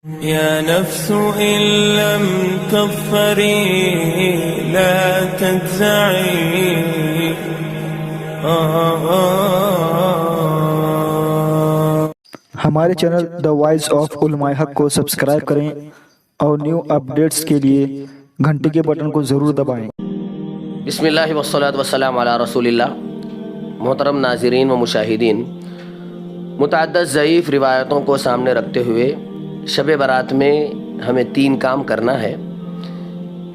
يا نفس إن لم تظفري لا تجزعي ہمارے چینل دا وائس آف علماء حق کو سبسکرائب کریں اور نیو اپڈیٹس کے لیے گھنٹی کے بٹن کو ضرور دبائیں۔ بسم اللہ والصلاة والسلام علی رسول اللہ۔ محترم ناظرین و مشاہدین، متعدد ضعیف روایتوں کو سامنے رکھتے ہوئے شب برات میں ہمیں 3 کام کرنا ہے،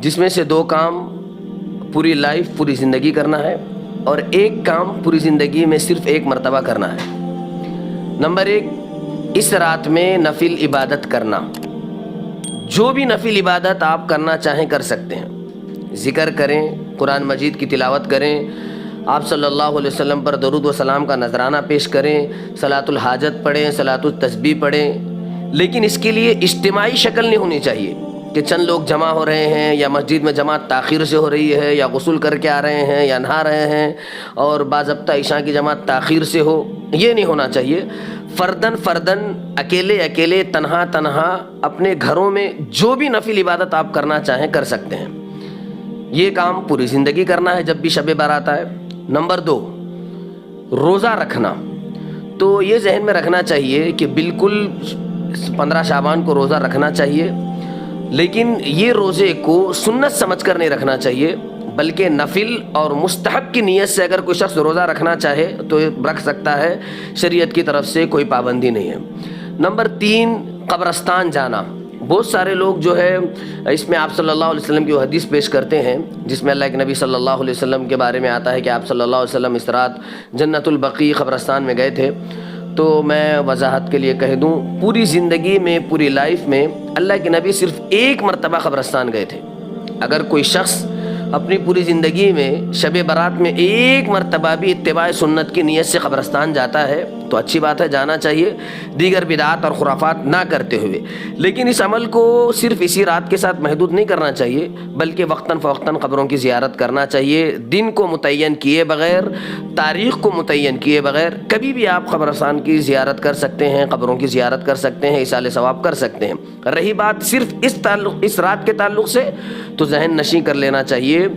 جس میں سے 2 کام پوری لائف پوری زندگی کرنا ہے اور 1 کام پوری زندگی میں صرف 1 مرتبہ کرنا ہے۔ نمبر 1، اس رات میں نفل عبادت کرنا۔ جو بھی نفل عبادت آپ کرنا چاہیں کر سکتے ہیں، ذکر کریں، قرآن مجید کی تلاوت کریں، آپ صلی اللہ علیہ وسلم پر درود و سلام کا نذرانہ پیش کریں، صلاۃ الحاجت پڑھیں، صلاۃ التسبیح پڑھیں، لیکن اس کے لیے اجتماعی شکل نہیں ہونی چاہیے کہ چند لوگ جمع ہو رہے ہیں یا مسجد میں جماعت تاخیر سے ہو رہی ہے یا غسل کر کے آ رہے ہیں یا نہا رہے ہیں اور باضابطہ عشاء کی جماعت تاخیر سے ہو، یہ نہیں ہونا چاہیے۔ فردن فردن، اکیلے اکیلے، تنہا تنہا اپنے گھروں میں جو بھی نفل عبادت آپ کرنا چاہیں کر سکتے ہیں۔ یہ کام پوری زندگی کرنا ہے جب بھی شب برات آئے۔ نمبر 2، روزہ رکھنا۔ تو یہ ذہن میں رکھنا چاہیے کہ بالکل 15 شعبان کو روزہ رکھنا چاہیے، لیکن یہ روزے کو سنت سمجھ کر نہیں رکھنا چاہیے، بلکہ نفل اور مستحب کی نیت سے اگر کوئی شخص روزہ رکھنا چاہے تو رکھ سکتا ہے، شریعت کی طرف سے کوئی پابندی نہیں ہے۔ نمبر 3، قبرستان جانا۔ بہت سارے لوگ جو ہے اس میں آپ صلی اللہ علیہ وسلم کی وہ حدیث پیش کرتے ہیں جس میں اللہ کے نبی صلی اللہ علیہ وسلم کے بارے میں آتا ہے کہ آپ صلی اللہ علیہ وسلم اس رات جنت البقیع قبرستان میں گئے تھے۔ تو میں وضاحت کے لیے کہہ دوں، پوری زندگی میں پوری لائف میں اللہ کے نبی صرف 1 مرتبہ قبرستان گئے تھے۔ اگر کوئی شخص اپنی پوری زندگی میں شب برات میں 1 مرتبہ بھی اتباع سنت کی نیت سے قبرستان جاتا ہے تو اچھی بات ہے، جانا چاہیے، دیگر بدعات اور خرافات نہ کرتے ہوئے۔ لیکن اس عمل کو صرف اسی رات کے ساتھ محدود نہیں کرنا چاہیے، بلکہ وقتاً فوقتاً قبروں کی زیارت کرنا چاہیے، دن کو متعین کیے بغیر، تاریخ کو متعین کیے بغیر کبھی بھی آپ قبرستان کی زیارت کر سکتے ہیں، قبروں کی زیارت کر سکتے ہیں، ایصال ثواب کر سکتے ہیں۔ رہی بات صرف اس رات کے تعلق سے، تو ذہن نشیں کر لینا چاہیے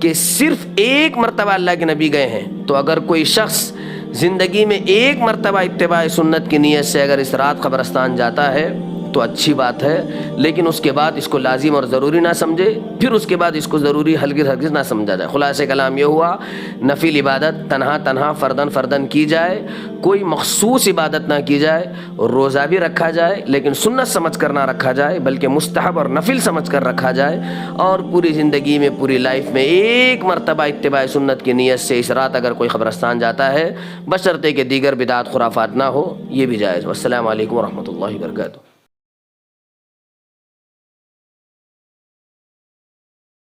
کہ صرف 1 مرتبہ اللہ کے نبی گئے ہیں، تو اگر کوئی شخص زندگی میں 1 مرتبہ اتباع سنت کی نیت سے اگر اس رات قبرستان جاتا ہے تو اچھی بات ہے، لیکن اس کے بعد اس کو لازم اور ضروری نہ سمجھے، پھر اس کے بعد اس کو ضروری ہرگز نہ سمجھا جائے۔ خلاصہ کلام یہ ہوا، نفل عبادت تنہا تنہا فردن فردن کی جائے، کوئی مخصوص عبادت نہ کی جائے، روزہ بھی رکھا جائے لیکن سنت سمجھ کر نہ رکھا جائے بلکہ مستحب اور نفل سمجھ کر رکھا جائے، اور پوری زندگی میں پوری لائف میں 1 مرتبہ اتباع سنت کی نیت سے اس رات اگر کوئی قبرستان جاتا ہے، بشرطے کہ دیگر بدعات خرافات نہ ہو، یہ بھی جائز۔ والسلام علیکم ورحمۃ اللہ وبرکاتہ۔